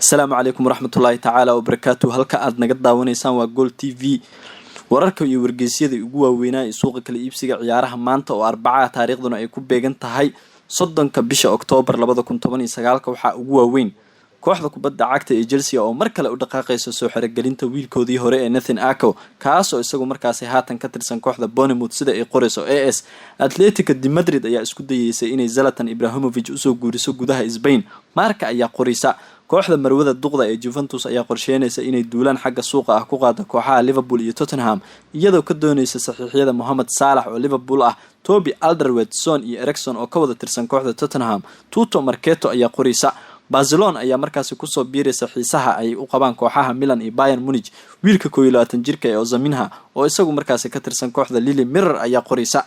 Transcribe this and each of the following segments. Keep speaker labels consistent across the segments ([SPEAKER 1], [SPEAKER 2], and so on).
[SPEAKER 1] Asalaamu calaykum waraxmatullaahi tacaala wabarakaatuh. Halka aad naga daawanaysaan waa Goal TV. Wararka iyo wargeysyada ugu waaweynaa ee suuqa kala iibsiga ciyaaraha maanta oo Arbaca taariikhduna ay ku beegan tahay 30 bisha Oktoobar 2019 waxaa ugu waaweyn kooxda kubadda cagta ee Chelsea oo mar kale u dhaqaaqayso soo xirigelinta wiilkoodii hore ee Nathan Ake kaas oo isagu markaasi haatan ka tirsan kooxda Bournemouth sida ay qorayso AS. Atletico de Madrid ayaa isku dayeysay inay Zlatan Ibrahimovic u soo guuriso gudaha Spain. Marka ayaa qoraysa kooxda marwada duqda ee Juventus ayaa qorsheynaysa inay duulaan xagga suuqa ah ku qaado kooxaha Liverpool iyo Tottenham iyadoo ka doonaysa saxiixyada Mohamed Salah oo Liverpool ah, Toby Alderweireld, Son iyo Eriksen oo ka wada tirsan kooxda Tottenham. Tuto Marketo ayaa qoraysa Barcelona ayaa markaasi ku soo biiraysa xiisaha ay u qabaan kooxaha Milan iyo Bayern Munich. Wiilka 21 jirka ee Ozaminha oo isagu markaasi ka tirsan kooxda Lille Mirror ayaa qoraysa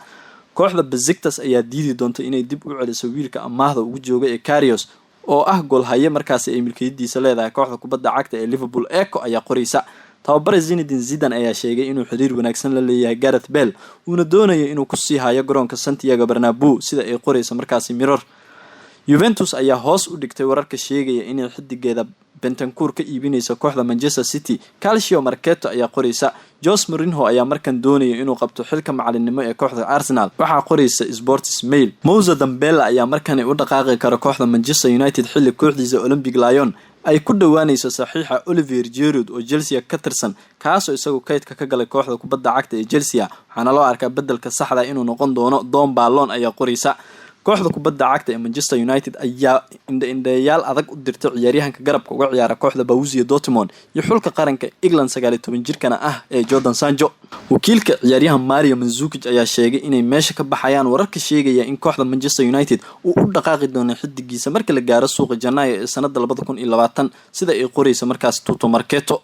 [SPEAKER 1] kooxda Besiktas ayaa diidi doonta inay dib u celiso wiilka amaahda ugu jooga ee Karius oo ah goolhaye markaasi ay milkiyadiisa leedahay kooxda kubadda cagta ee Liverpool. Eko ayaa qoraysa tababare Zinedine Zidane ayaa sheegay inuu xiriir wanaagsan la leeyahay Gareth Bale uuna doonayo inuu ku sii hayo garoonka Santiago Bernabeu sida ay qoraysa markaasi Mirror. Juventus ayaa hoos u dhigtay wararka sheegaya inay xidigeeda Bentancur ka iibinayso kooxda Manchester City. Calcio Marketo ayaa qoraysa Jose Mourinho ayaa markan doonaya inuu qabto xilka macalinimo ee kooxda Arsenal. Waxaa qoraysa Sports Mail. Moussa Dembele ayaa markan u dhaqaaqi kara kooxda Manchester United xilli kooxdiisa Olympic Lyon ay ku dhawaanayso saxiixa Olivier Giroud oo Chelsea ka tirsan kaas oo isagu kaydka ka galay kooxda kubadda cagta ee Chelsea. Waxaana loo arkaa bedelka saxda inuu noqon doono Don Ballon ayaa qoraysa kooxda kubadda cagta ee Manchester United ayaa indhayaal adag u dirtay ciyaaryahanka garabka uga ciyaara kooxda Borussia Dortmund iyo xulka qaranka England 19 jirkana ah ee Jadon Sancho. Wakiilka ciyaaryahan Mario Mandzukic ayaa sheegay inay meesha ka baxayaan wararka sheegaya in kooxda Manchester United uu u dhaqaaqi doono xidigiisa marka la gaaro suuqa Janaayo ee sanadda 2020 sida ay qorayso markaas Tuto Marketo.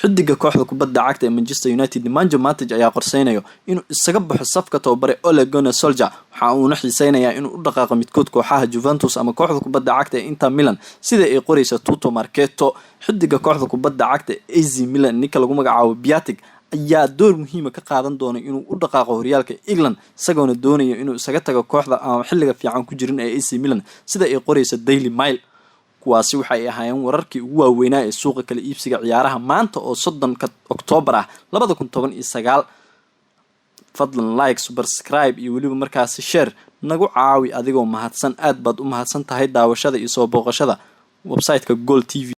[SPEAKER 1] xidiga kooxda kubadda cagta ee Manchester United Nemanja Matic ayaa qorsheynaya inuu isaga baxo safka tababare Ole Gunnar Solskjaer. Waxa uu xiiseynayaa inuu u dhaqaaqo midkood kooxaha Juventus ama kooxda kubadda cagta ee Inter Milan sida ay qorayso Tuto Marketo. xidiga kooxda kubadda cagta ee AC Milan ninka lagu magacaabo Piatek ayaa door muhiim ah ka qaadan doona inuu u dhaqaaqo horyaalka England isagoona doonaya inuu isaga tago kooxda aan xilliga fiican ku jirin ee AC Milan sida ay qorayso Daily Mail. kuwaasi waxay ahaayeen wararkii ugu waaweynaa ee suuqa kala iibsiga ciyaaraha maanta oo 30 Oktoobar 2019. fadlan like, subscribe iyo waliba markaasi share nagu caawi adigoo mahadsan. aad baad u mahadsan tahay daawashada iyo soo booqashada website-ka Goal TV.